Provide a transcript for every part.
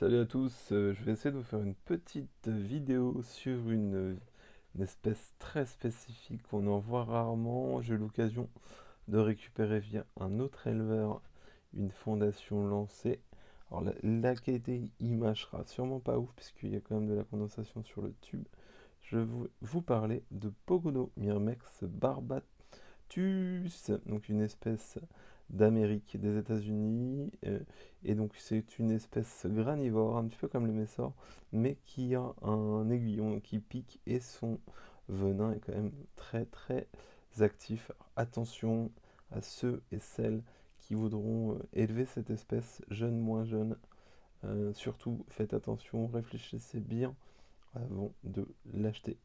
Salut à tous, je vais essayer de vous faire une petite vidéo sur une espèce très spécifique qu'on en voit rarement. J'ai eu l'occasion de récupérer via un autre éleveur une fondation lancée. Alors la qualité image sera sûrement pas ouf puisqu'il y a quand même de la condensation sur le tube. Je vais vous parler de Pogono Myrmex barbatus, donc une espèce d'Amérique, des États-Unis, et donc c'est une espèce granivore, un petit peu comme le messor, mais qui a un aiguillon qui pique et son venin est quand même très très actif. Alors, attention à ceux et celles qui voudront élever cette espèce, jeune, moins jeune. Surtout faites attention, réfléchissez bien avant de l'acheter,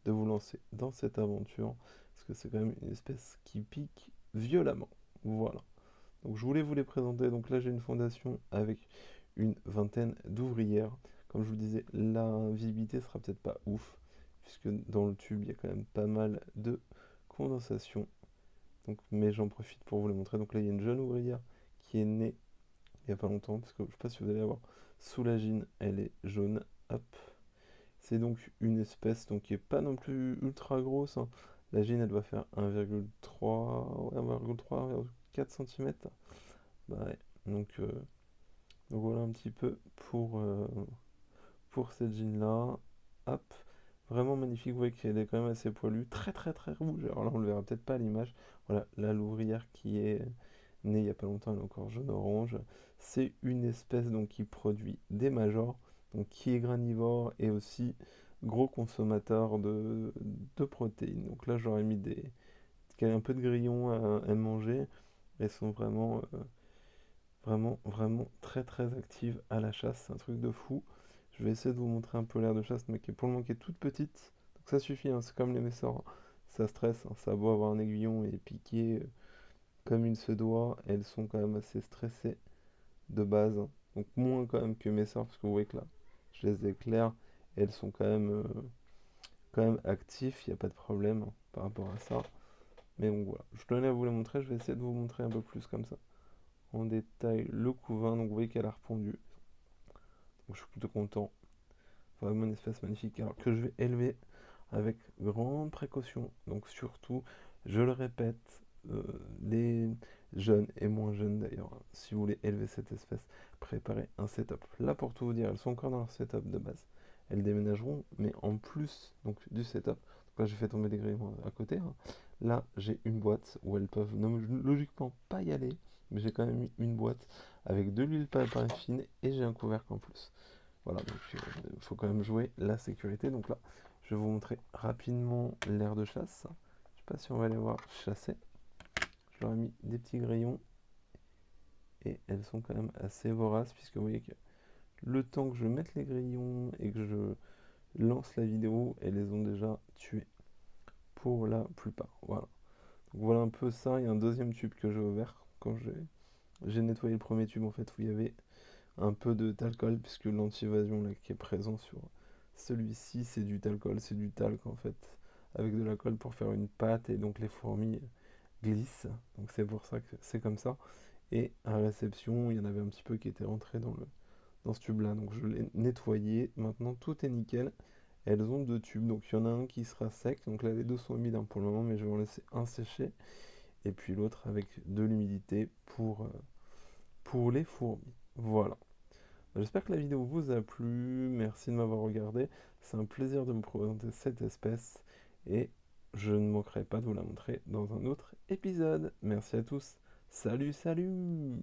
de vous lancer dans cette aventure, parce que c'est quand même une espèce qui pique violemment. Voilà. Donc je voulais vous les présenter. Donc là j'ai une fondation avec une vingtaine d'ouvrières. Comme je vous disais, la visibilité sera peut-être pas ouf, puisque dans le tube il y a quand même pas mal de condensation. Donc, mais j'en profite pour vous les montrer. Donc là il y a une jeune ouvrière qui est née il n'y a pas longtemps, parce que je ne sais pas si vous allez la voir sous la gine, elle est jaune. Hop. C'est donc une espèce donc, qui est pas non plus ultra grosse, hein. La gine elle doit faire 1,3, ouais, 1,3, 1,4 cm. Bah ouais. Donc voilà un petit peu pour cette jean là. Hop. Vraiment magnifique, vous voyez qu'elle est quand même assez poilue, très très très rouge. Alors là on le verra peut-être pas à l'image. Voilà, là l'ouvrière qui est née il y a pas longtemps, elle est encore jaune orange. C'est une espèce donc qui produit des majors, donc qui est granivore et aussi gros consommateur de protéines. Donc là j'aurais mis un peu de grillons à manger. Elles sont vraiment très très active à la chasse, c'est un truc de fou. Je vais essayer de vous montrer un peu l'air de chasse, mais qui est pour le moment qui est toute petite. Donc ça suffit, hein, c'est comme les messors, hein. Ça stresse, hein, ça a beau avoir un aiguillon et piquer comme il se doit, elles sont quand même assez stressées de base, hein. Donc moins quand même que mes sœurs, parce que vous voyez que là, je les éclaire, elles sont quand même actives, il n'y a pas de problème, hein, par rapport à ça. Mais bon voilà, je tenais à vous les montrer, je vais essayer de vous montrer un peu plus comme ça en détail le couvain. Donc vous voyez qu'elle a répondu. Donc je suis plutôt content. Vraiment une espèce magnifique. Alors que je vais élever avec grande précaution. Donc surtout, je le répète, les jeunes et moins jeunes d'ailleurs, hein, si vous voulez élever cette espèce, préparez un setup. Là pour tout vous dire, elles sont encore dans leur setup de base. Elles déménageront, mais en plus donc, du setup. Donc là j'ai fait tomber des grillons à côté, hein. Là j'ai une boîte où elles peuvent logiquement pas y aller, mais j'ai quand même mis une boîte avec de l'huile paraffine et j'ai un couvercle en plus. Voilà, donc il faut quand même jouer la sécurité. Donc là, je vais vous montrer rapidement l'aire de chasse. Je sais pas si on va les voir chasser. Je leur ai mis des petits grillons et elles sont quand même assez voraces puisque vous voyez que le temps que je mette les grillons et que je lance la vidéo, elles les ont déjà tués pour la plupart. Voilà. Donc voilà un peu ça. Il y a un deuxième tube que j'ai ouvert quand j'ai nettoyé le premier tube en fait où il y avait un peu d'alcool puisque l'anti-évasion qui est présent sur celui-ci c'est du talcol, c'est du talc en fait avec de l'alcool pour faire une pâte et donc les fourmis glissent, donc c'est pour ça que c'est comme ça. Et à réception il y en avait un petit peu qui était rentré dans ce tube là, donc je l'ai nettoyé, maintenant tout est nickel. Elles ont deux tubes, donc il y en a un qui sera sec, donc là les deux sont humides, hein, pour le moment, mais je vais en laisser un sécher et puis l'autre avec de l'humidité pour les fourmis. Voilà. J'espère que la vidéo vous a plu, merci de m'avoir regardé, c'est un plaisir de vous présenter cette espèce et je ne manquerai pas de vous la montrer dans un autre épisode. Merci à tous, salut salut!